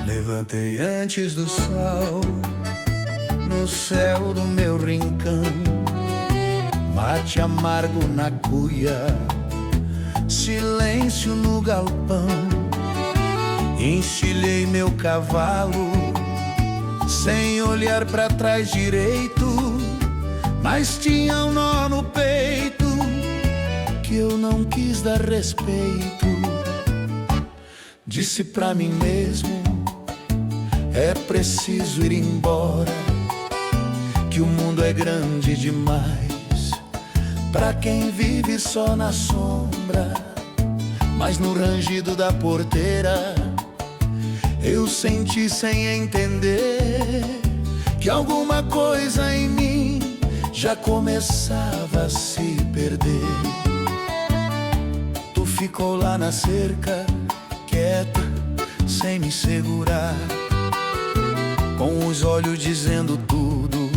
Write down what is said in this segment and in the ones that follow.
Levantei antes do sol no céu do meu rincão, mate amargo na cuia, silêncio no galpão. Ensilhei meu cavalo sem olhar pra trás direito, mas tinha um nó no peito que eu não quis dar respeito. Disse pra mim mesmo: é preciso ir embora, que o mundo é grande demais pra quem vive só na sombra. Mas no rangido da porteira eu senti sem entender que alguma coisa em mim já começava a se perder. Tu ficou lá na cerca, quieta, sem me segurar, com os olhos dizendo tudo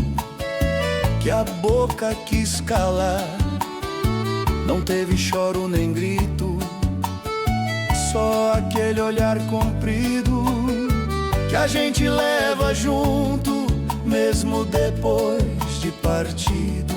que a boca quis calar. Não teve choro nem grito, só aquele olhar comprido que a gente leva junto, mesmo depois de partido.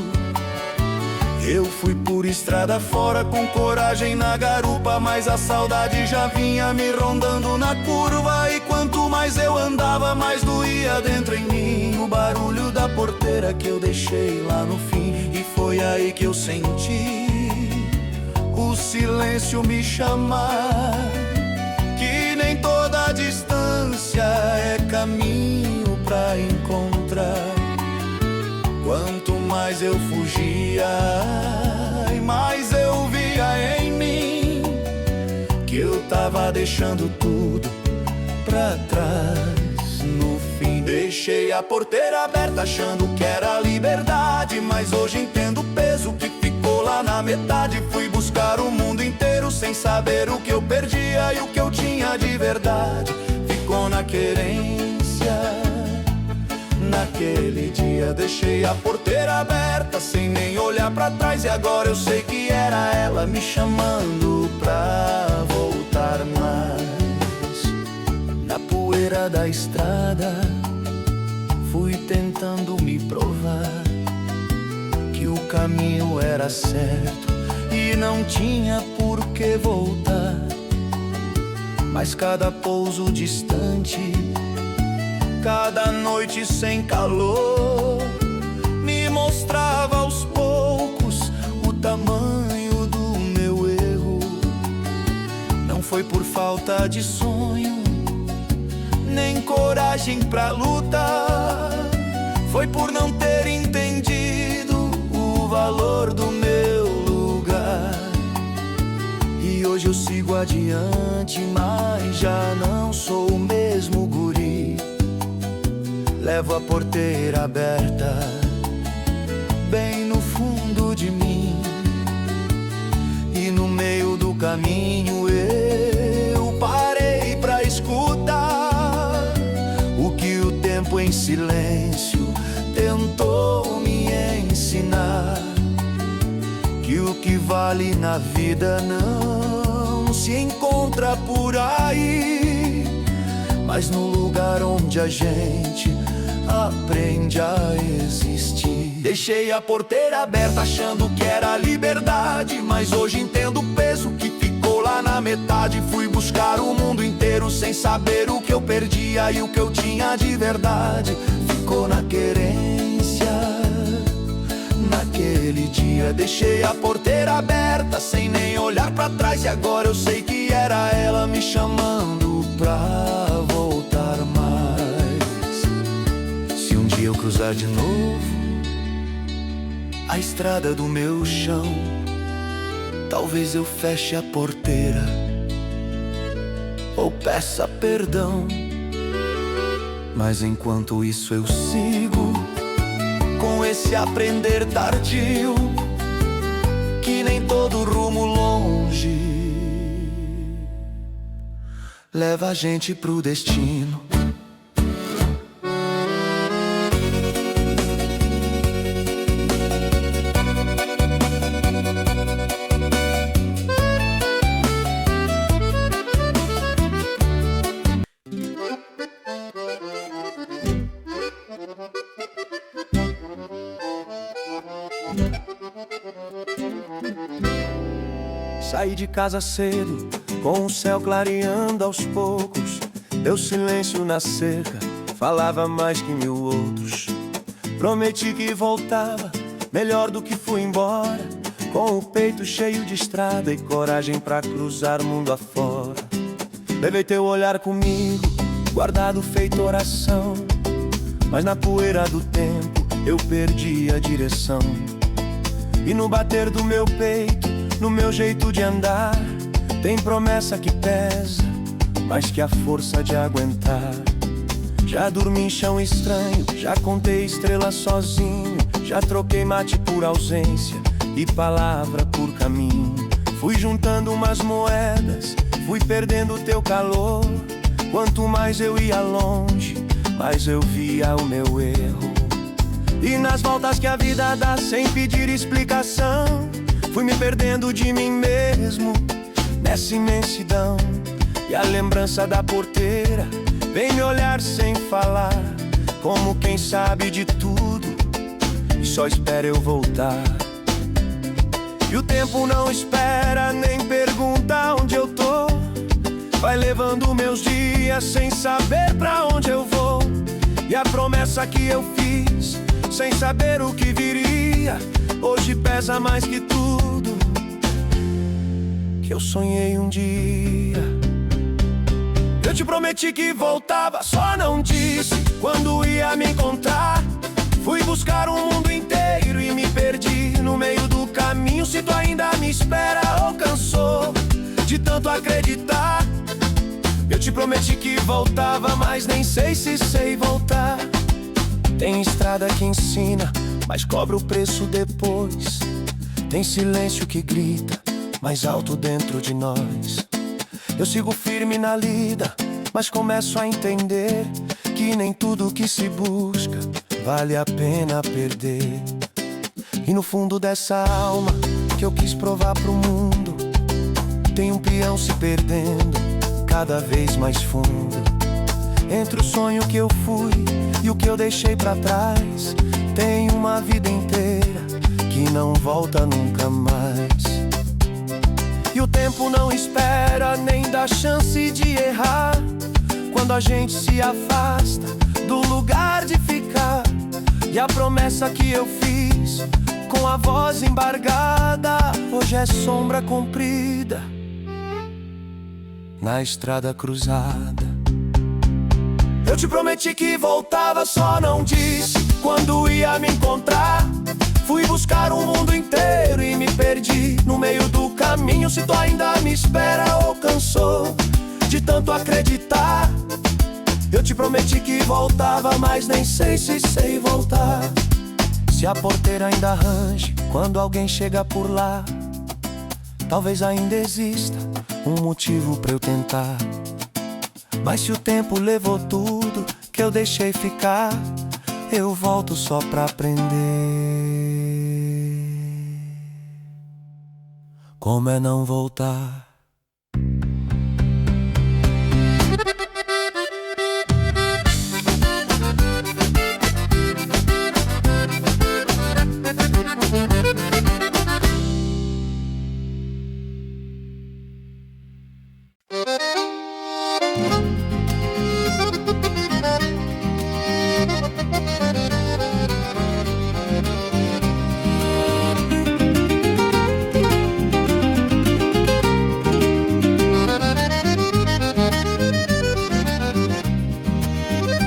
Eu fui por estrada fora com coragem na garupa, mas a saudade já vinha me rondando na curva. E quanto mais eu andava, mais doía dentro em mim o barulho da porteira que eu deixei lá no fim. E foi aí que eu senti o silêncio me chamar, que nem toda distância é caminho pra encontrar. Quanto mais eu fugia, e mais eu via em mim que eu tava deixando tudo pra trás. No fim deixei a porteira aberta achando que era liberdade, mas hoje entendo o peso que ficou lá na metade. Fui buscar o mundo inteiro sem saber o que eu perdia e o que eu tinha de verdade ficou na querência. Naquele dia deixei a porteira aberta sem nem olhar pra trás, e agora eu sei que era ela me chamando pra voltar mais. Na poeira da estrada fui tentando me provar que o caminho era certo e não tinha por que voltar. Mas cada pouso distante, cada noite sem calor, me mostrava aos poucos o tamanho do meu erro. Não foi por falta de sonho, nem coragem pra lutar, foi por não ter entendido o valor do meu lugar. E hoje eu sigo adiante, mas já não sou o mesmo guri. Levo a porteira aberta bem no fundo de mim, e no meio do caminho eu parei pra escutar o que o tempo em silêncio tentou me ensinar: que o que vale na vida não se encontra por aí, mas no lugar onde a gente aprende a existir. Deixei a porteira aberta achando que era liberdade, mas hoje entendo o peso que ficou lá na metade. Fui buscar o mundo inteiro sem saber o que eu perdia e o que eu tinha de verdade ficou na querência. Naquele dia deixei a porteira aberta sem nem olhar pra trás, e agora eu sei que era ela me chamando pra voltar mais. Se um dia eu cruzar de novo a estrada do meu chão. Talvez eu feche a porteira ou peça perdão, mas enquanto isso eu sigo com esse aprender tardio, que nem todo rumo longe leva a gente pro destino. Saí de casa cedo, com o céu clareando aos poucos. Deu silêncio na cerca, falava mais que 1000 outros. Prometi que voltava, melhor do que fui embora, com o peito cheio de estrada e coragem pra cruzar o mundo afora. Levei teu olhar comigo, guardado feito oração, mas na poeira do tempo eu perdi a direção. E no bater do meu peito, no meu jeito de andar, tem promessa que pesa mais que a força de aguentar. Já dormi em chão estranho, já contei estrelas sozinho, já troquei mate por ausência e palavra por caminho. Fui juntando umas moedas, fui perdendo teu calor. Quanto mais eu ia longe, mais eu via o meu erro. E nas voltas que a vida dá sem pedir explicação, fui me perdendo de mim mesmo nessa imensidão. E a lembrança da porteira vem me olhar sem falar, como quem sabe de tudo e só espera eu voltar. E o tempo não espera nem pergunta onde eu tô, vai levando meus dias sem saber pra onde eu vou. E a promessa que eu fiz sem saber o que viria, hoje pesa mais que tudo que eu sonhei um dia. Eu te prometi que voltava, só não disse quando ia me encontrar. Fui buscar o mundo inteiro e me perdi no meio do caminho. Se tu ainda me espera ou cansou de tanto acreditar, eu te prometi que voltava, mas nem sei se sei voltar. Tem estrada que ensina, mas cobra o preço depois. Tem silêncio que grita mais alto dentro de nós. Eu sigo firme na lida, mas começo a entender que nem tudo que se busca vale a pena perder. E no fundo dessa alma que eu quis provar pro mundo, tem um peão se perdendo cada vez mais fundo. Entre o sonho que eu fui e o que eu deixei pra trás, tem uma vida inteira que não volta nunca mais. E o tempo não espera nem dá chance de errar, quando a gente se afasta do lugar de ficar. E a promessa que eu fiz com a voz embargada, hoje é sombra comprida na estrada cruzada. Eu te prometi que voltava, só não disse quando ia me encontrar. Fui buscar o mundo inteiro e me perdi no meio do caminho. Se tu ainda me espera ou cansou de tanto acreditar, eu te prometi que voltava, mas nem sei se sei voltar. Se a porteira ainda range quando alguém chega por lá, talvez ainda exista um motivo pra eu tentar. Mas se o tempo levou tudo que eu deixei ficar, eu volto só pra aprender como é não voltar.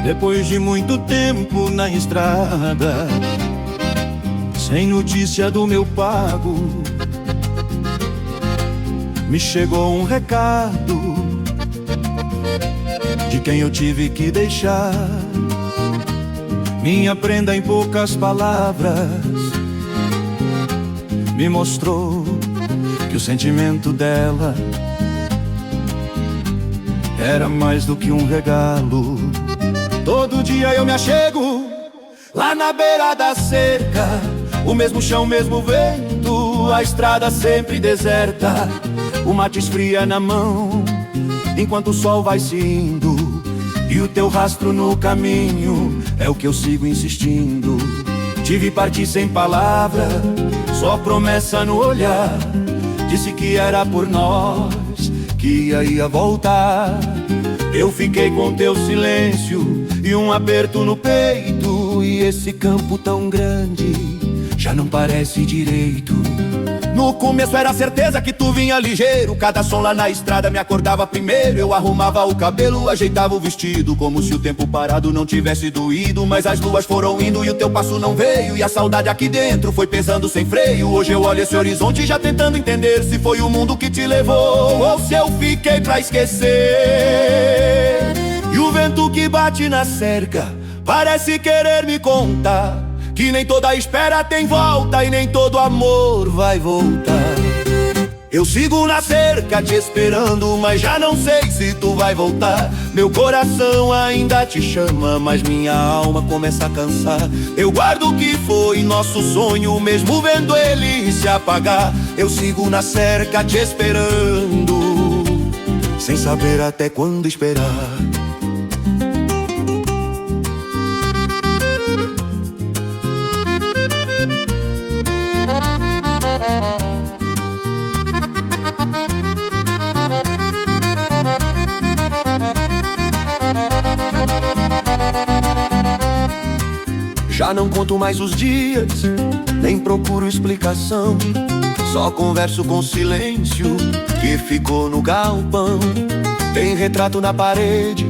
Depois de muito tempo na estrada, sem notícia do meu pago. Me chegou um recado de quem eu tive que deixar. Minha prenda em poucas palavras me mostrou que o sentimento dela era mais do que um regalo. Todo dia eu me achego lá na beira da cerca, o mesmo chão, o mesmo vento, a estrada sempre deserta. O mate esfria na mão enquanto o sol vai se indo, e o teu rastro no caminho é o que eu sigo insistindo. Tive partir sem palavra, só promessa no olhar. Disse que era por nós, que ia voltar. Eu fiquei com teu silêncio e um aperto no peito, e esse campo tão grande já não parece direito. No começo era certeza que tu vinha ligeiro, cada som lá na estrada me acordava primeiro. Eu arrumava o cabelo, ajeitava o vestido, como se o tempo parado não tivesse doído. Mas as luas foram indo e o teu passo não veio, e a saudade aqui dentro foi pesando sem freio. Hoje eu olho esse horizonte já tentando entender se foi o mundo que te levou, ou se eu fiquei pra esquecer. E o vento que bate na cerca parece querer me contar que nem toda espera tem volta, e nem todo amor vai voltar. Eu sigo na cerca te esperando, mas já não sei se tu vai voltar. Meu coração ainda te chama, mas minha alma começa a cansar. Eu guardo o que foi nosso sonho, mesmo vendo ele se apagar. Eu sigo na cerca te esperando, sem saber até quando esperar. Já não conto mais os dias, nem procuro explicação. Só converso com o silêncio que ficou no galpão. Tem retrato na parede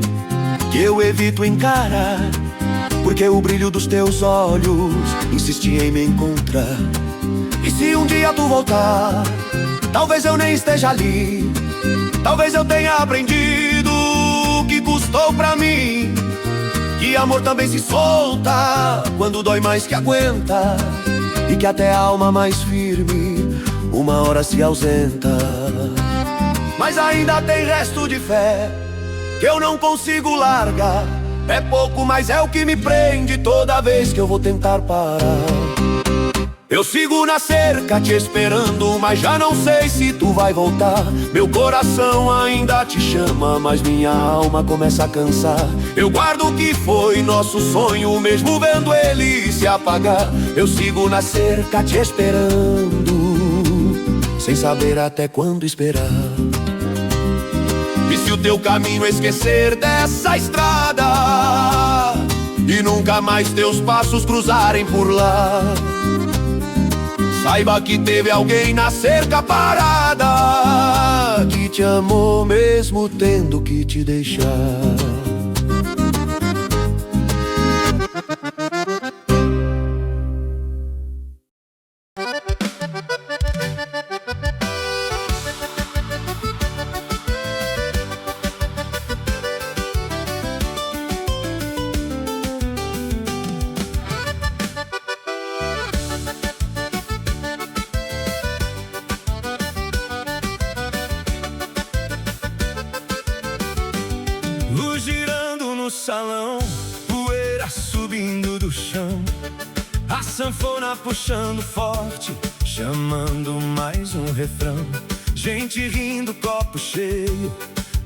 que eu evito encarar, porque o brilho dos teus olhos insiste em me encontrar. E se um dia tu voltar, talvez eu nem esteja ali, talvez eu tenha aprendido o que custou pra mim, que amor também se solta quando dói mais que aguenta, e que até a alma mais firme uma hora se ausenta. Mas ainda tem resto de fé que eu não consigo largar. É pouco, mas é o que me prende toda vez que eu vou tentar parar. Eu sigo na cerca te esperando, mas já não sei se tu vai voltar. Meu coração ainda te chama, mas minha alma começa a cansar. Eu guardo o que foi nosso sonho, mesmo vendo ele se apagar. Eu sigo na cerca te esperando, sem saber até quando esperar. E se o teu caminho esquecer dessa estrada, e nunca mais teus passos cruzarem por lá, saiba que teve alguém na cerca parada, que te amou mesmo tendo que te deixar. Luz girando no salão, poeira subindo do chão, a sanfona puxando forte, chamando mais um refrão. Gente rindo, copo cheio,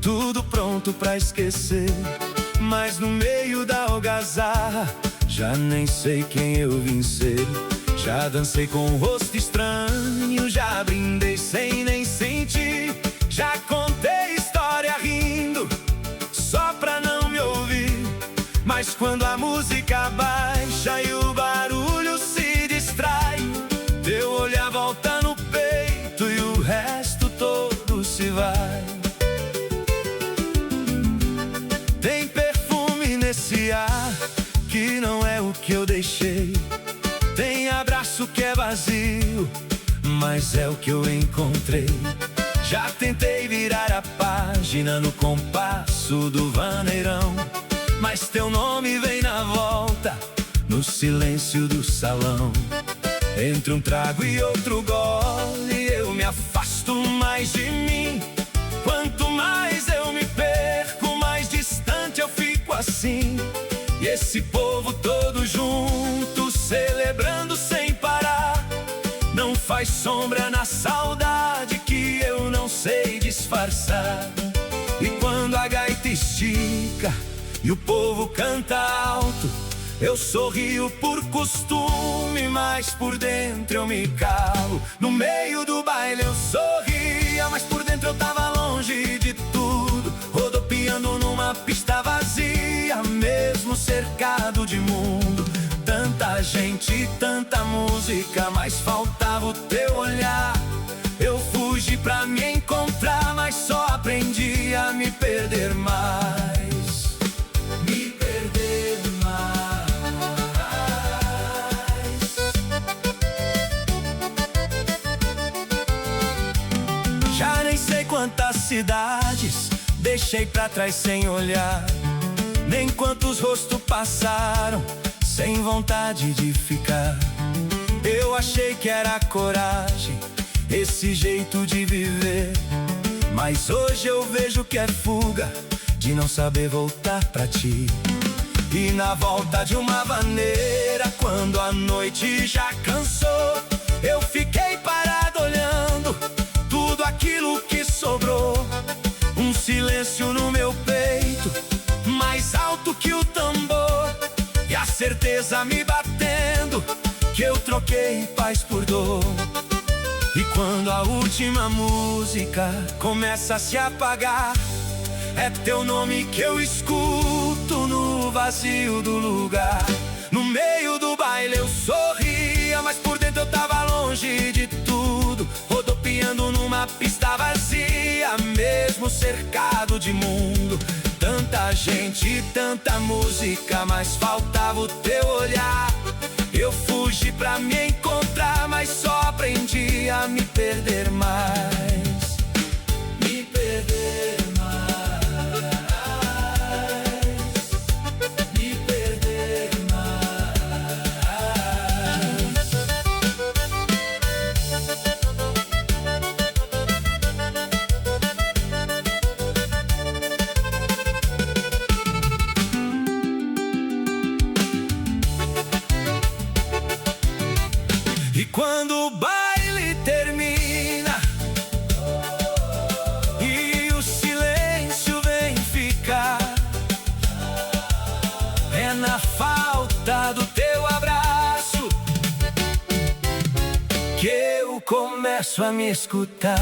tudo pronto pra esquecer. Mas no meio da algazarra, já nem sei quem eu vim ser. Já dancei com um rosto estranho, já brindei sem nem sentir, já contei história rindo, só pra não me ouvir. Mas quando a música baixa e o barulho se distrai, teu olhar volta no peito e o resto todo se vai. Tem perfume nesse ar que não é o que eu deixei, tem abraço acho que é vazio, mas é o que eu encontrei. Já tentei virar a página no compasso do vaneirão, mas teu nome vem na volta, no silêncio do salão. Entre um trago e outro gole, eu me afasto mais de mim. Quanto mais eu me perco, mais distante eu fico assim. E esse povo todo junto, celebrando sem parar, não faz sombra na saudade que eu não sei disfarçar. E quando a gaita estica e o povo canta alto, eu sorrio por costume, mas por dentro eu me calo. No meio do baile eu sorria, mas por dentro eu tava longe de tudo, rodopiando numa pista vazia, mesmo cercado de mundo. Tanta gente, tanta música, mas faltava o teu olhar. Eu fugi pra me encontrar, mas só aprendi a me perder mais. Me perder mais. Já nem sei quantas cidades deixei pra trás sem olhar, nem quantos rostos passaram sem vontade de ficar. Eu achei que era coragem, esse jeito de viver, mas hoje eu vejo que é fuga de não saber voltar pra ti. E na volta de uma vaneira, quando a noite já cansou, eu fiquei parado olhando tudo aquilo que sobrou. Um silêncio no meu peito, mais alto que o tambor, e a certeza me batendo que eu troquei paz por dor. E quando a última música começa a se apagar, é teu nome que eu escuto no vazio do lugar. No meio do baile eu sorria, mas por dentro eu tava longe de tudo, rodopiando numa pista vazia, mesmo cercado de mundo. Tanta gente, tanta música, mas faltava o teu olhar. Eu fugi pra me encontrar, mas só aprendi a me perder mais. Me perder mais. Me perder mais. E quando o baile termina e o silêncio vem ficar, é na falta do teu abraço que eu começo a me escutar.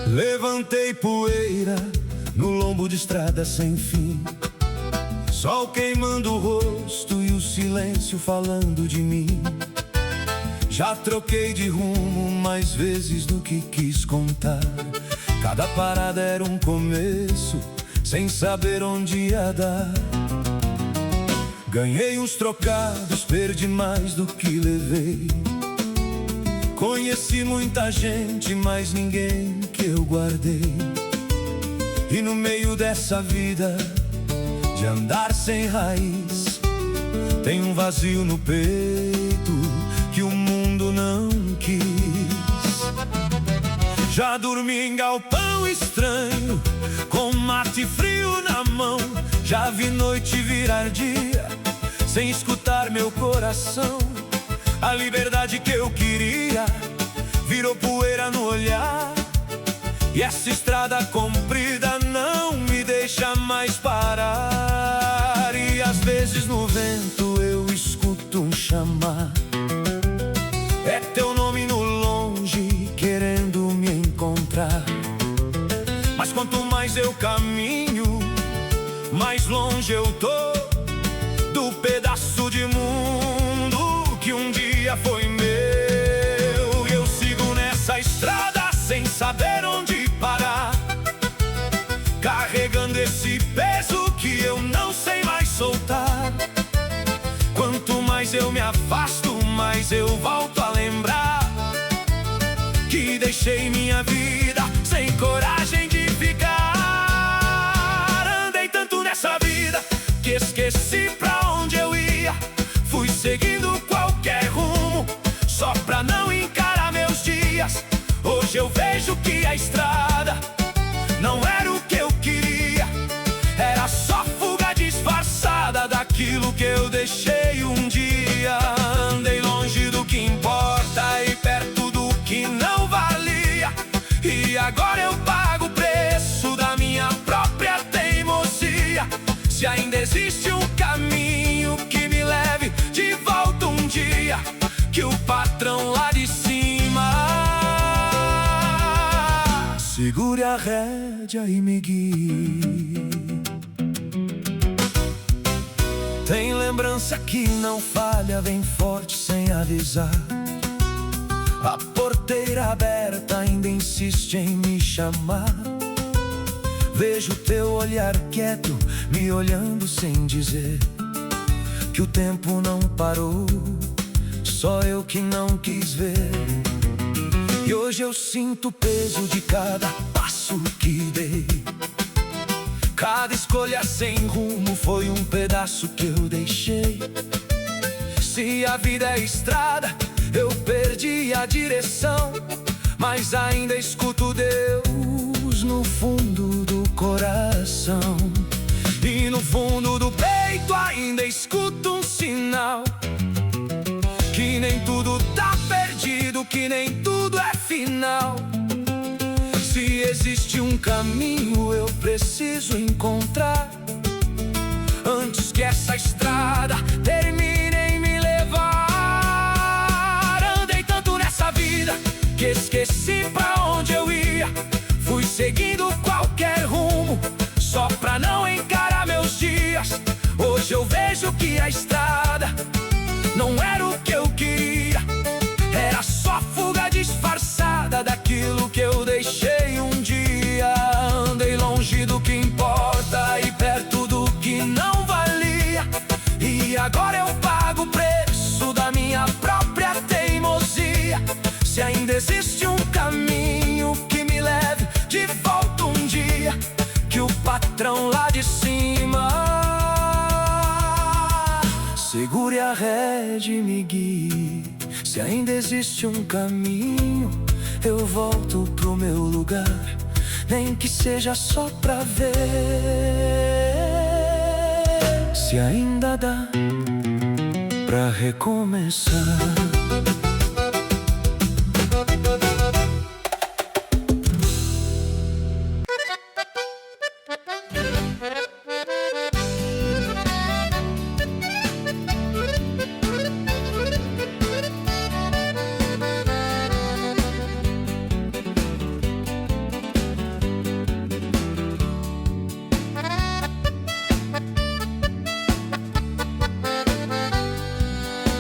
Levantei poeira no lombo de estrada sem fim, sol queimando o rosto e o silêncio falando de mim. Já troquei de rumo mais vezes do que quis contar, cada parada era um começo, sem saber onde ia dar. Ganhei uns trocados, perdi mais do que levei. Conheci muita gente, mas ninguém que eu guardei. E no meio dessa vida de andar sem raiz, tem um vazio no peito que o mundo não quis. Já dormi em galpão estranho, com mate frio na mão. Já vi noite virar dia, sem escutar meu coração. A liberdade que eu queria virou poeira no olhar, e essa estrada comprida não me deixa mais parar. E às vezes no vento eu escuto um longe eu tô do pedaço de mundo que um dia foi meu. Eu sigo nessa estrada sem saber onde parar, carregando esse peso que eu não sei mais soltar. Quanto mais eu me afasto, mais eu volto a lembrar que deixei minha vida sem coragem de ficar. Andei tanto nessa vida que esqueci pra onde eu ia. Fui seguindo qualquer rumo só pra não encarar meus dias. Hoje eu vejo que a estrada não era o que eu queria, era só fuga disfarçada daquilo que eu deixei um dia. Andei longe do que importa e perto do que não valia, e agora eu pago o preço da minha própria teimosia. Se ainda existe um caminho que me leve de volta um dia, que o patrão lá de cima segure a rédea e me guie. Tem lembrança que não falha, vem forte sem avisar. A porteira aberta ainda insiste em me chamar. Vejo teu olhar quieto, me olhando sem dizer que o tempo não parou, só eu que não quis ver. E hoje eu sinto o peso de cada passo que dei. Cada escolha sem rumo foi um pedaço que eu deixei. Se a vida é estrada, eu perdi a direção, mas ainda escuto Deus no fundo do coração. E no fundo do peito ainda escuto um sinal, que nem tudo tá perdido, que nem tudo é final. Se existe um caminho, eu preciso encontrar antes que essa estrada termine em me levar. Andei tanto nessa vida que esqueci pra onde eu ia. Fui seguindo qualquer rumo só pra não encarar meus dias. Hoje eu vejo que a estrada não era o que eu queria, era só fuga disfarçada daquilo que eu deixei um dia. Andei longe do que importa e perto do que não valia, e agora eu pago o preço da minha própria teimosia. Se ainda existe um caminho que me leve de volta um dia, que o patrão lá de cima segure a rédea e me guie. Se ainda existe um caminho, eu volto pro meu lugar, nem que seja só pra ver se ainda dá pra recomeçar.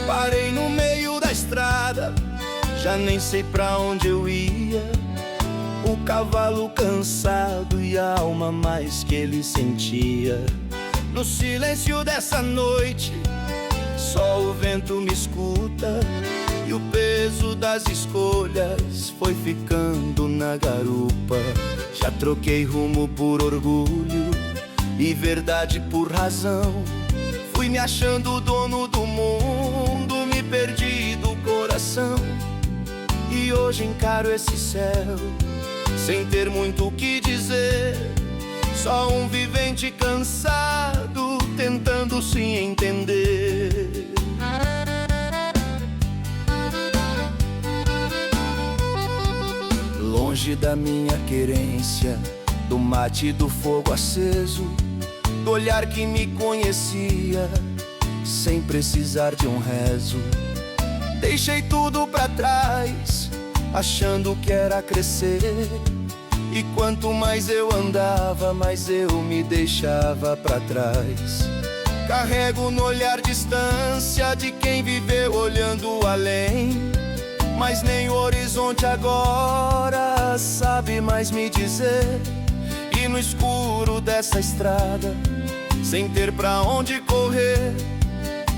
Parei no meio da estrada, já nem sei pra onde eu ia. O cavalo cansado e a alma mais que ele sentia. No silêncio dessa noite, só o vento me escuta, e o peso das escolhas foi ficando na garupa. Já troquei rumo por orgulho e verdade por razão. Fui me achando dono do mundo, me perdi do coração. E hoje encaro esse céu sem ter muito o que dizer. Só um vivente cansado tentando se entender. Longe da minha querência, do mate e do fogo aceso, do olhar que me conhecia sem precisar de um rezo. Deixei tudo pra trás, achando que era crescer, E quanto mais eu andava, mais eu me deixava pra trás. Carrego no olhar distância de quem viveu olhando além, mas nem o horizonte agora sabe mais me dizer. E no escuro dessa estrada, sem ter pra onde correr,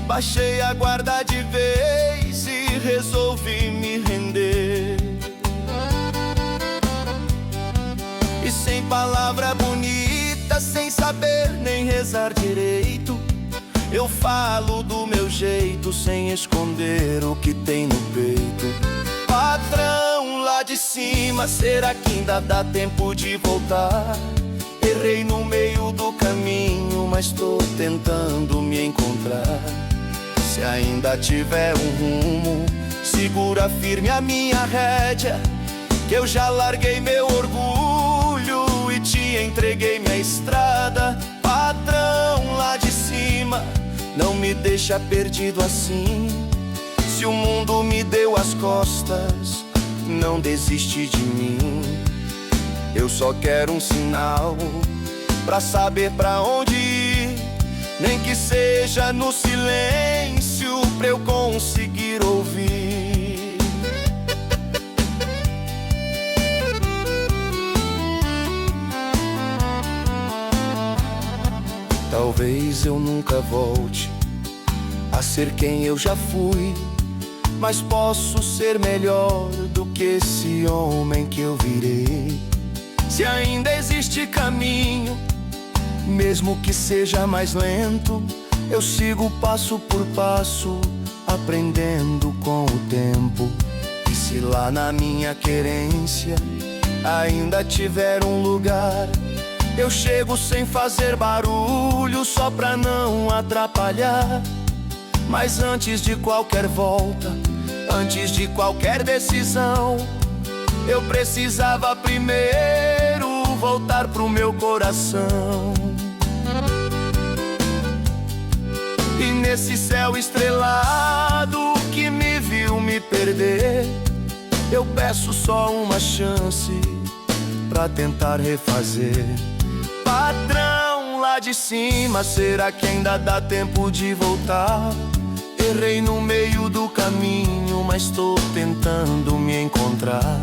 baixei a guarda de vez e resolvi me render. E sem palavra bonita, sem saber nem rezar direito, eu falo do meu jeito, sem esconder o que tem no peito. Patrão lá de cima, será que ainda dá tempo de voltar? Errei no meio do caminho, mas tô tentando me encontrar. Se ainda tiver um rumo, segura firme a minha rédea, que eu já larguei meu orgulho e te entreguei minha estrada. Patrão lá de cima, não me deixa perdido assim. Se o mundo me deu as costas, não desiste de mim. Eu só quero um sinal pra saber pra onde ir, nem que seja no silêncio pra eu conseguir ouvir. Talvez eu nunca volte a ser quem eu já fui, mas posso ser melhor do que esse homem que eu virei. Se ainda existe caminho, mesmo que seja mais lento, eu sigo passo por passo, aprendendo com o tempo. E se lá na minha querência ainda tiver um lugar, eu chego sem fazer barulho, só pra não atrapalhar. Mas antes de qualquer volta, antes de qualquer decisão, eu precisava primeiro voltar pro meu coração. E nesse céu estrelado que me viu me perder, eu peço só uma chance pra tentar refazer. Patrão lá de cima, será que ainda dá tempo de voltar? Errei no meio do caminho, mas tô tentando me encontrar.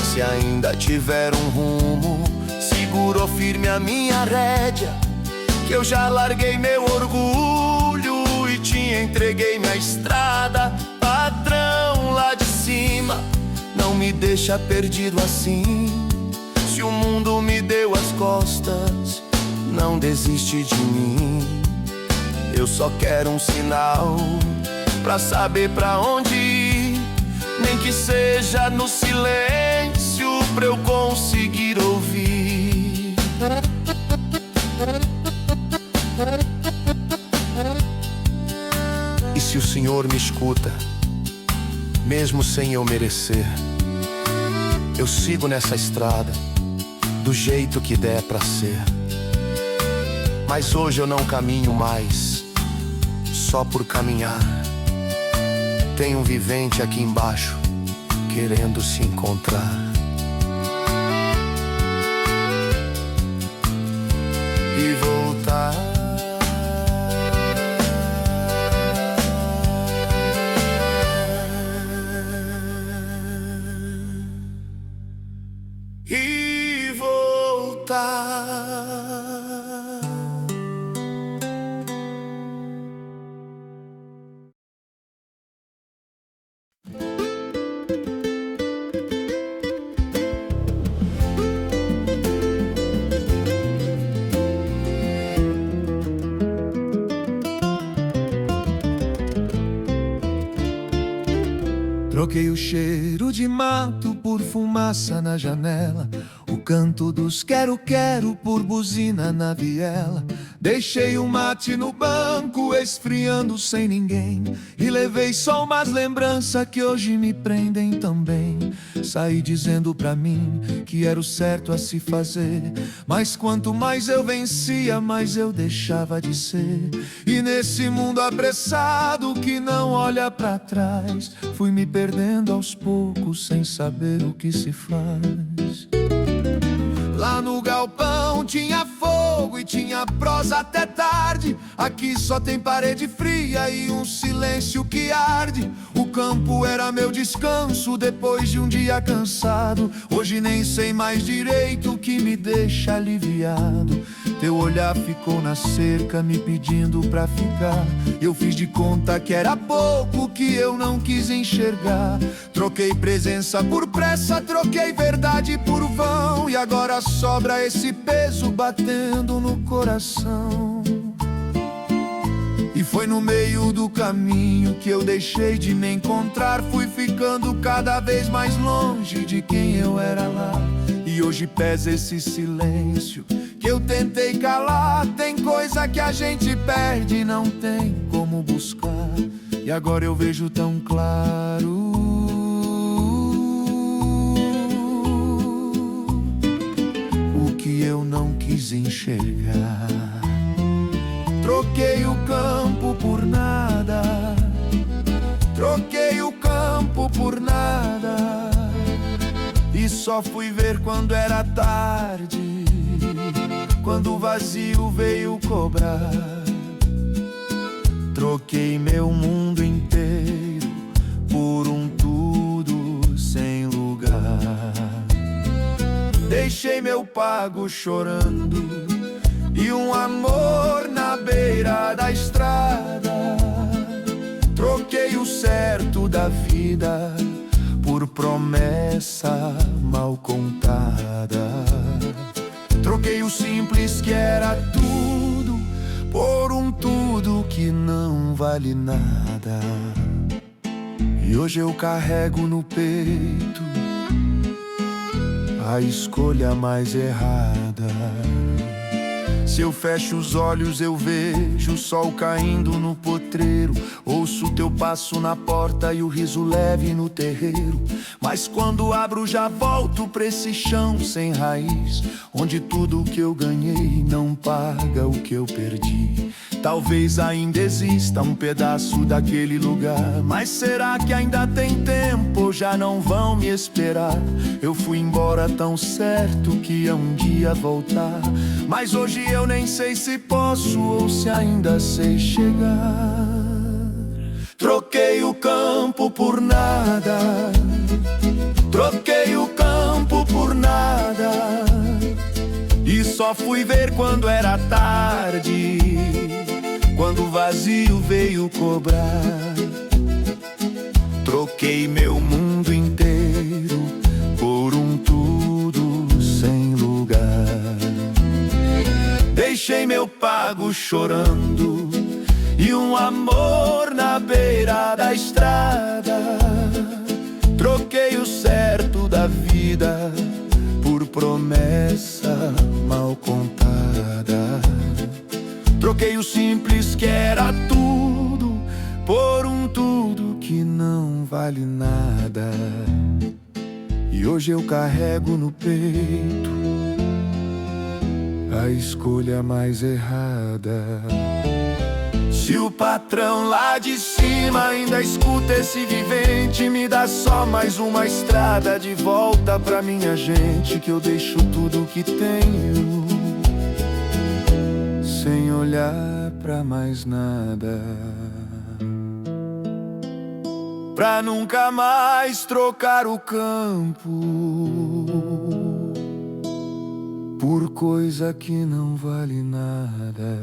Se ainda tiver um rumo, segurou firme a minha rédea, que eu já larguei meu orgulho e te entreguei minha estrada. Patrão lá de cima, não me deixa perdido assim. Se o mundo me deu as costas, não desiste de mim. Eu só quero um sinal pra saber pra onde ir, nem que seja no silêncio pra eu conseguir ouvir. E se o Senhor me escuta, mesmo sem eu merecer, eu sigo nessa estrada do jeito que der pra ser. Mas hoje eu não caminho mais só por caminhar. Tem um vivente aqui embaixo querendo se encontrar. E voltar. E voltar. Troquei o cheiro de mato por fumaça na janela, o canto dos quero-quero por buzina na viela. Deixei o mate no banco esfriando sem ninguém, e levei só umas lembranças que hoje me prendem também. Saí dizendo pra mim que era o certo a se fazer, mas quanto mais eu vencia, mais eu deixava de ser. E nesse mundo apressado que não olha pra trás, fui me perdendo aos poucos sem saber o que se faz. Lá no galpão tinha fogo e tinha prosa até tarde. Aqui só tem parede fria e um silêncio que arde. O campo era meu descanso depois de um dia cansado. Hoje nem sei mais direito o que me deixa aliviado. Teu olhar ficou na cerca me pedindo pra ficar. Eu fiz de conta que era pouco que eu não quis enxergar. Troquei presença por pressa, troquei verdade por vão. E agora sobra esse peso batendo no coração. E foi no meio do caminho que eu deixei de me encontrar. Fui ficando cada vez mais longe de quem eu era lá. E hoje pesa esse silêncio que eu tentei calar. Tem coisa que a gente perde e não tem como buscar. E agora eu vejo tão claro o que eu não quis enxergar. Troquei o campo por nada, troquei o campo por nada. E só fui ver quando era tarde, quando o vazio veio cobrar. Troquei meu mundo inteiro por um tudo sem lugar. Deixei meu pago chorando e um amor na beira da estrada. Troquei o certo da vida por promessa mal contada. Troquei o simples que era tudo por um tudo que não vale nada. E hoje eu carrego no peito a escolha mais errada. Se eu fecho os olhos eu vejo o sol caindo no potreiro. Ouço teu passo na porta e o riso leve no terreiro. Mas quando abro já volto pra esse chão sem raiz, onde tudo que eu ganhei não paga o que eu perdi. Talvez ainda exista um pedaço daquele lugar, mas será que ainda tem tempo ou já não vão me esperar? Eu fui embora tão certo que ia um dia voltar, mas hoje eu nem sei se posso ou se ainda sei chegar. Troquei o campo por nada, troquei o campo por nada. E só fui ver quando era tarde, quando o vazio veio cobrar. Troquei meu mundo inteiro por um tudo sem lugar. Deixei meu pago chorando e um amor na beira da estrada. Troquei o certo da vida por promessa mal contada. Troquei o simples que era tudo por um tudo que não vale nada. E hoje eu carrego no peito a escolha mais errada. Se o patrão lá de cima ainda escuta esse vivente, me dá só mais uma estrada de volta pra minha gente, que eu deixo tudo que tenho sem olhar pra mais nada, pra nunca mais trocar o campo por coisa que não vale nada.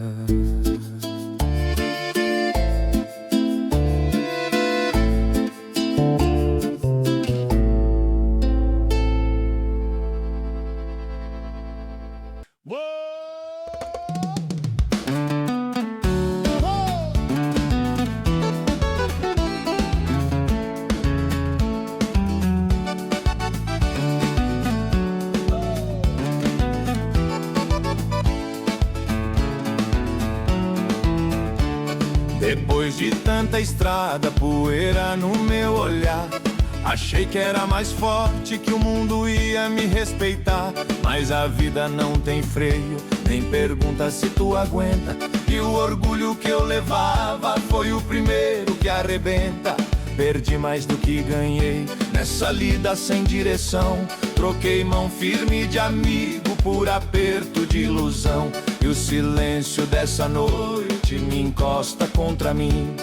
Depois de tanta estrada, poeira no meu olhar, achei que era mais forte, que o mundo ia me respeitar. Mas a vida não tem freio, nem pergunta se tu aguenta. E o orgulho que eu levava foi o primeiro que arrebenta. Perdi mais do que ganhei nessa lida sem direção. Troquei mão firme de amigo por aperto de ilusão. E o silêncio dessa noite me encosta contra mim,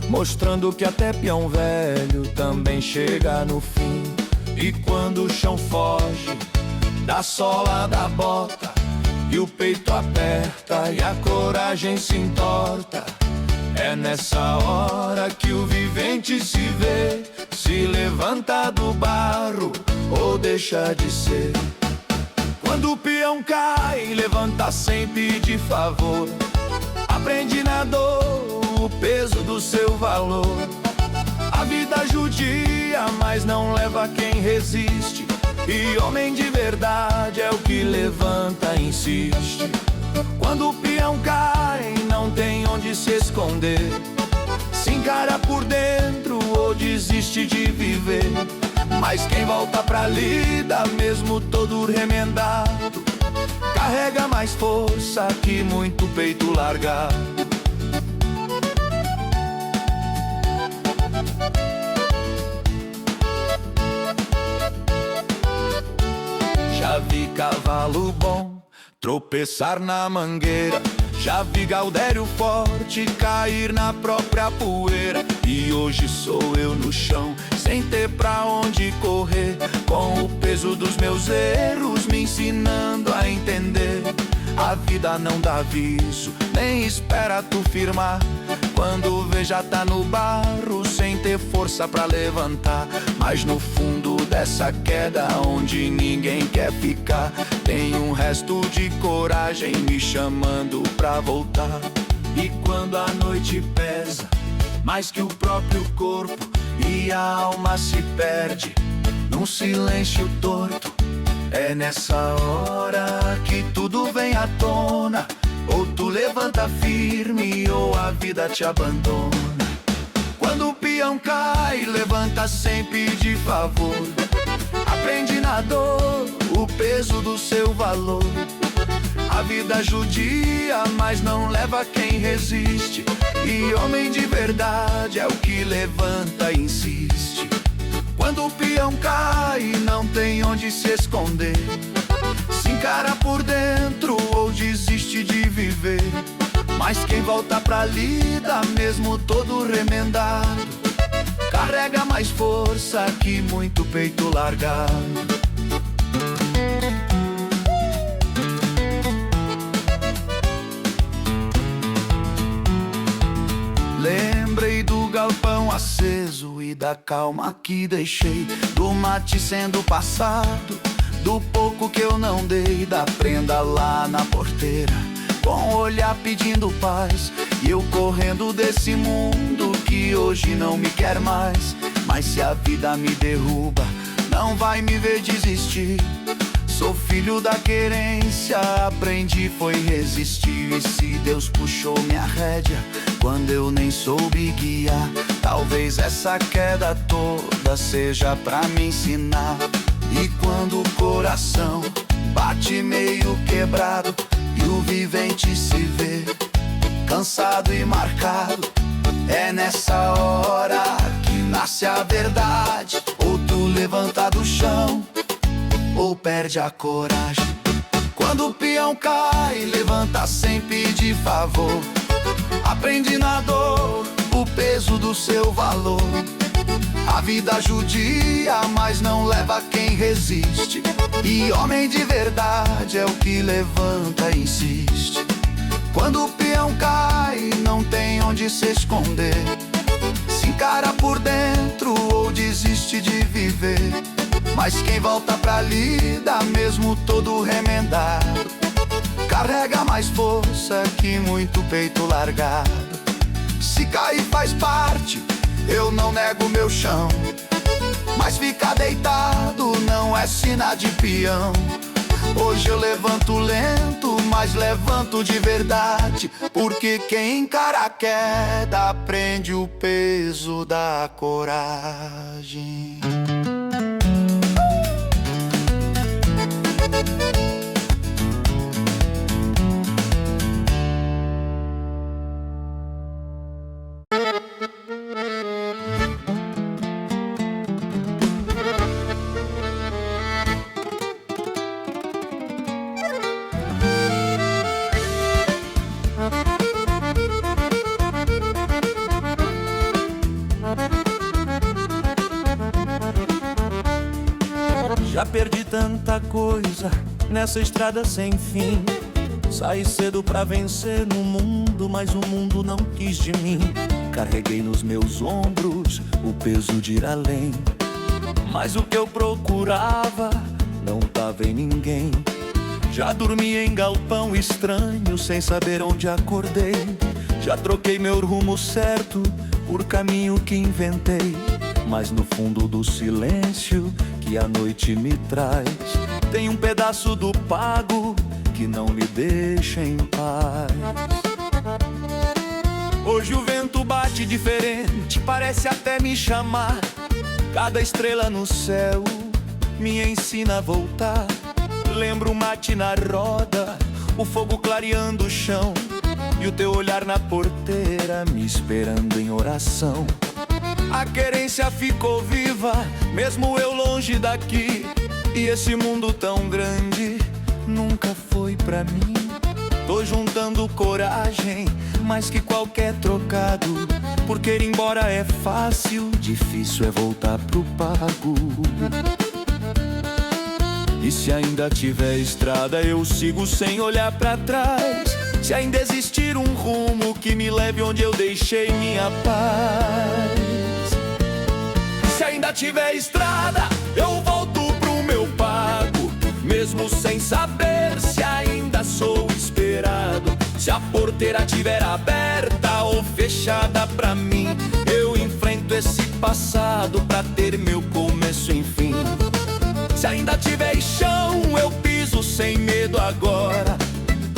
mostrando que até peão velho também chega no fim. E quando o chão foge da sola da bota, e o peito aperta e a coragem se entorta, é nessa hora que o vivente se vê, se levanta do barro ou deixa de ser. Quando o peão cai, levanta sem pedir favor, aprende na dor o peso do seu valor. A vida judia, mas não leva quem resiste, e homem de verdade é o que levanta e insiste. Quando o peão cai, não tem onde se esconder, se encara por dentro ou desiste de viver. Mas quem volta pra lida, mesmo todo remendado, carrega mais força que muito peito largado. Já vi cavalo bom tropeçar na mangueira, já vi Gaudério forte cair na própria poeira. E hoje sou eu no chão, sem ter pra onde correr, com o peso dos meus erros me ensinando a entender. A vida não dá aviso, nem espera tu firmar. Quando vê já tá no barro, sem ter força pra levantar. Mas no fundo dessa queda, onde ninguém quer ficar, tem um resto de coragem me chamando pra voltar. E quando a noite pesa mais que o próprio corpo, e a alma se perde num silêncio torto, é nessa hora que tudo vem à tona. Ou tu levanta firme, ou a vida te abandona. Quando o peão cai, levanta sem pedir favor, aprende na dor o peso do seu valor. A vida judia, mas não leva quem resiste, e homem de verdade é o que levanta e insiste. Quando o peão cai, não tem onde se esconder, se encara por dentro ou desiste de viver. Mas quem volta pra lida, mesmo todo remendado, carrega mais força que muito peito largado. Lembrei do galpão aceso e da calma que deixei, do mate sendo passado, do pouco que eu não dei, da prenda lá na porteira, com o olhar pedindo paz. E eu correndo desse mundo que hoje não me quer mais. Mas se a vida me derruba, não vai me ver desistir. Sou filho da querência, aprendi foi resistir. E se Deus puxou minha rédea quando eu nem soube guiar, talvez essa queda toda seja pra me ensinar. E quando o coração bate meio quebrado e o vivente se vê cansado e marcado, é nessa hora que nasce a verdade. Ou tu levanta do chão, ou perde a coragem. Quando o peão cai, levanta sem pedir favor, aprende na dor o peso do seu valor. A vida judia, mas não leva quem resiste, e homem de verdade é o que levanta e insiste. Quando o peão cai, não tem onde se esconder, se encara por dentro ou desiste de viver. Mas quem volta pra lida, mesmo todo remendado, carrega mais força que muito peito largado. Se cair faz parte, eu não nego meu chão, mas ficar deitado não é sina de peão. Hoje eu levanto lento, mas levanto de verdade, porque quem encara a queda aprende o peso da coragem. Já perdi tanta coisa nessa estrada sem fim. Saí cedo pra vencer no mundo, mas o mundo não quis de mim. Carreguei nos meus ombros o peso de ir além, mas o que eu procurava não tava em ninguém. Já dormi em galpão estranho sem saber onde acordei. Já troquei meu rumo certo por caminho que inventei, mas no fundo do silêncio que a noite me traz tem um pedaço do pago que não me deixa em paz. Hoje o vento bate diferente, parece até me chamar. Cada estrela no céu me ensina a voltar. Lembro o mate na roda, o fogo clareando o chão, e o teu olhar na porteira me esperando em oração. A querência ficou viva, mesmo eu longe daqui, e esse mundo tão grande nunca foi pra mim. Tô juntando coragem, mais que qualquer trocado, porque ir embora é fácil, difícil é voltar pro pago. E se ainda tiver estrada, eu sigo sem olhar pra trás. Se ainda existir um rumo que me leve onde eu deixei minha paz. Se ainda tiver estrada, eu volto pro meu pago, mesmo sem saber se ainda sou esperado. Se a porteira tiver aberta ou fechada pra mim, eu enfrento esse passado pra ter meu começo enfim. Se ainda tiver chão, eu piso sem medo agora,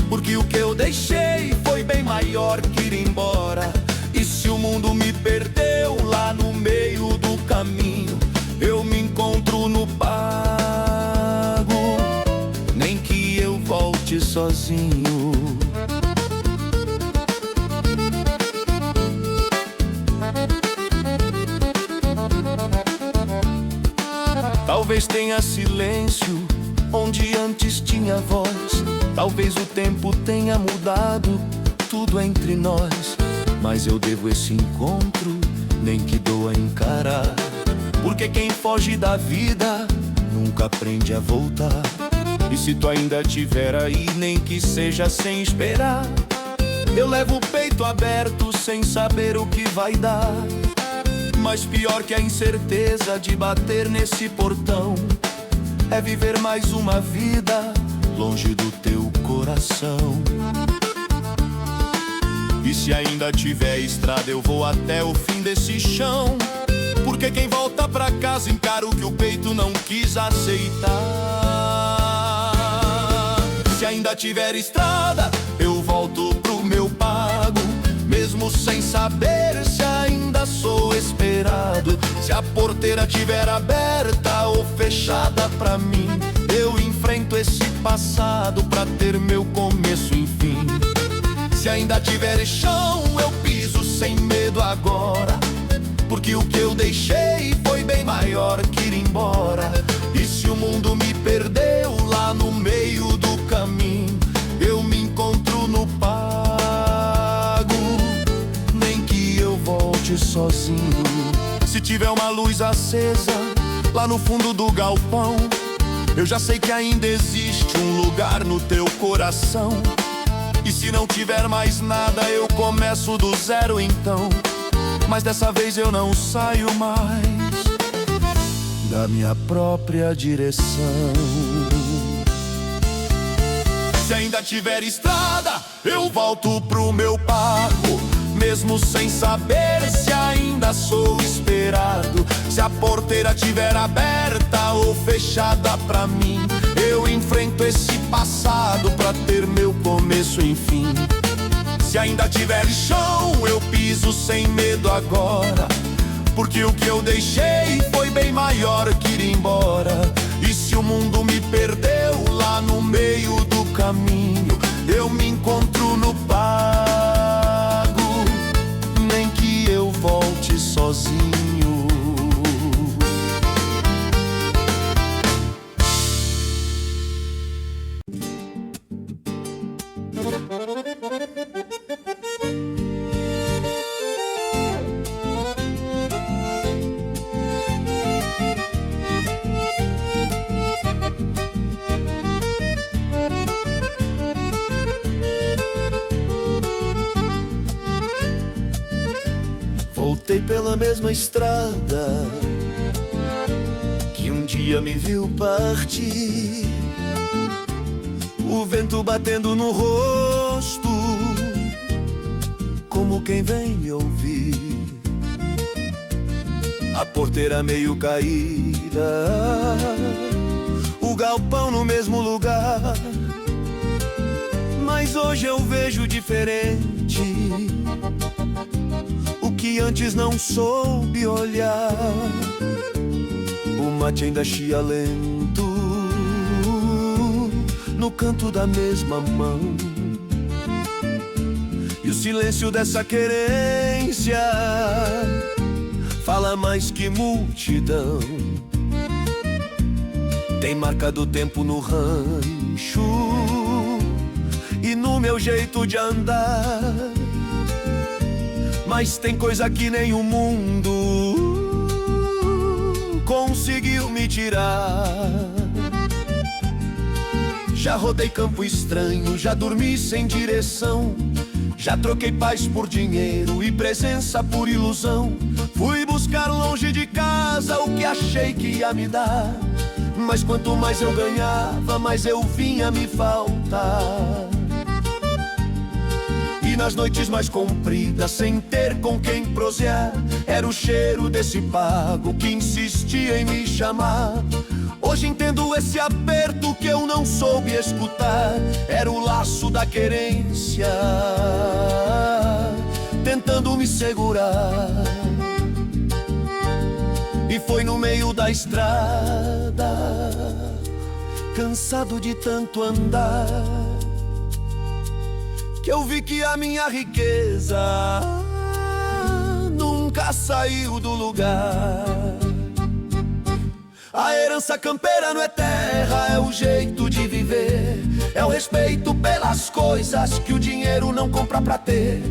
porque o que eu deixei foi bem maior que ir embora. E se o mundo me perdeu lá no meio do caminho, eu me encontro no pago, nem que eu volte sozinho. Talvez tenha silêncio onde antes tinha voz. Talvez o tempo tenha mudado tudo entre nós, mas eu devo esse encontro, nem que doa encarar, porque quem foge da vida nunca aprende a voltar. E se tu ainda tiver aí, nem que seja sem esperar, eu levo o peito aberto sem saber o que vai dar. Mas pior que a incerteza de bater nesse portão é viver mais uma vida longe do teu coração. E se ainda tiver estrada, eu vou até o fim desse chão, porque quem volta pra casa encara o que o peito não quis aceitar. Se ainda tiver estrada, eu volto pro meu pago, mesmo sem saber se ainda sou esperado. Se a porteira tiver aberta ou fechada pra mim, eu enfrento esse passado pra ter meu começo enfim. Se ainda tiver chão, eu piso sem medo agora, porque o que eu deixei foi bem maior que ir embora. E se o mundo me perdeu lá no meio do caminho, eu me encontro no pago, nem que eu volte sozinho. Se tiver uma luz acesa lá no fundo do galpão, eu já sei que ainda existe um lugar no teu coração. E se não tiver mais nada, eu começo do zero então, mas dessa vez eu não saio mais da minha própria direção. Se ainda tiver estrada, eu volto pro meu pago, mesmo sem saber se ainda sou esperado. Se a porteira tiver aberta ou fechada pra mim, eu enfrento esse passado pra ter meu começo enfim. Se ainda tiver chão, eu piso sem medo agora, porque o que eu deixei foi bem maior que ir embora. E se o mundo me perdeu lá no meio do caminho, eu me encontro no pago, nem que eu volte sozinho. Voltei pela mesma estrada que um dia me viu partir. O vento batendo no rosto, como quem vem me ouvir. A porteira meio caída, o galpão no mesmo lugar. Mas hoje eu vejo diferente o que antes não soube olhar. O mate ainda chia lento no canto da mesma mão, e o silêncio dessa querência fala mais que multidão. Tem marca do tempo no rancho e no meu jeito de andar, mas tem coisa que nem o mundo conseguiu me tirar. Já rodei campo estranho, já dormi sem direção, já troquei paz por dinheiro e presença por ilusão. Fui buscar longe de casa o que achei que ia me dar, mas quanto mais eu ganhava, mais eu vinha me faltar. E nas noites mais compridas, sem ter com quem prosear, era o cheiro desse pago que insistia em me chamar. Hoje entendo esse aperto que eu não soube escutar. Era o laço da querência tentando me segurar. E foi no meio da estrada, cansado de tanto andar, que eu vi que a minha riqueza nunca saiu do lugar. A herança campeira não é terra, é o jeito de viver. É o respeito pelas coisas que o dinheiro não compra pra ter.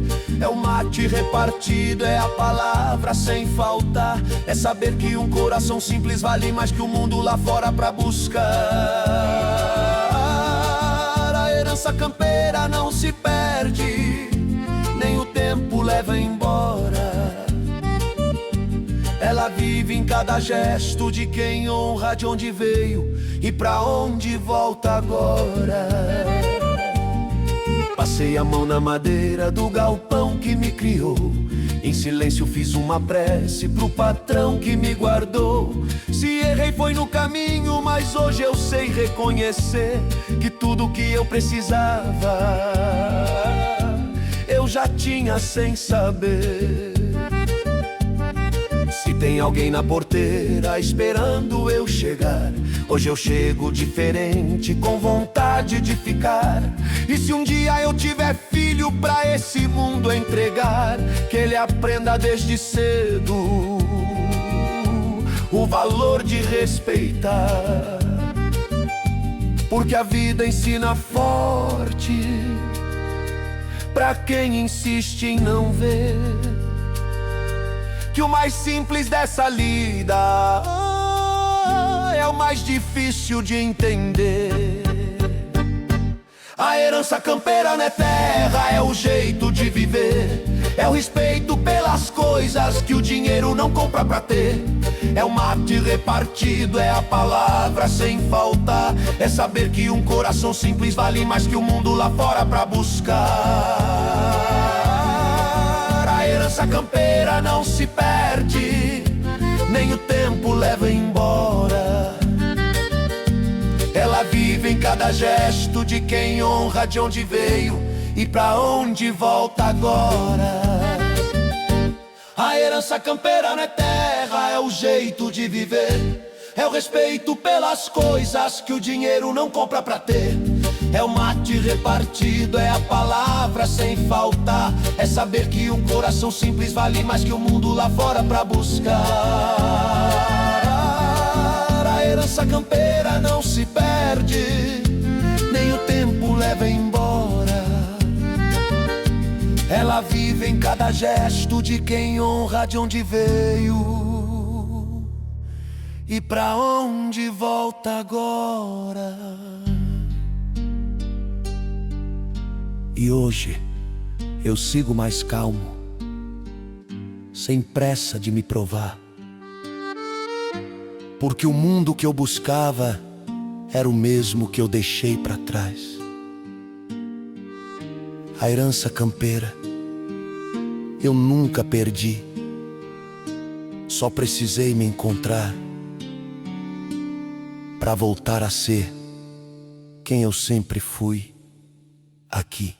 É o mate repartido, é a palavra sem faltar. É saber que um coração simples vale mais que o mundo lá fora pra buscar. A herança campeira não se perde, nem o tempo leva embora. Ela vive em cada gesto de quem honra de onde veio e pra onde volta agora. Passei a mão na madeira do galpão que me criou. Em silêncio fiz uma prece pro patrão que me guardou. Se errei foi no caminho, mas hoje eu sei reconhecer que tudo que eu precisava eu já tinha sem saber. Se tem alguém na porteira esperando eu chegar, hoje eu chego diferente, com vontade de ficar. E se um dia eu tiver filho pra esse mundo entregar, que ele aprenda desde cedo o valor de respeitar. Porque a vida ensina forte pra quem insiste em não ver que o mais simples dessa lida é o mais difícil de entender. A herança campeira não é terra, é o jeito de viver. É o respeito pelas coisas que o dinheiro não compra pra ter. É o mate repartido, é a palavra sem faltar. É saber que um coração simples vale mais que o mundo lá fora pra buscar. A herança campeira não se perde, nem o tempo leva embora. Ela vive em cada gesto de quem honra de onde veio e pra onde volta agora. A herança campeira não é terra, é o jeito de viver. É o respeito pelas coisas que o dinheiro não compra pra ter. É o mate repartido, é a palavra sem faltar. É saber que um coração simples vale mais que o mundo lá fora pra buscar. A herança campeira não se perde, nem o tempo leva embora. Ela vive em cada gesto de quem honra de onde veio e pra onde volta agora. E hoje eu sigo mais calmo, sem pressa de me provar. Porque o mundo que eu buscava era o mesmo que eu deixei para trás. A herança campeira eu nunca perdi. Só precisei me encontrar para voltar a ser quem eu sempre fui aqui.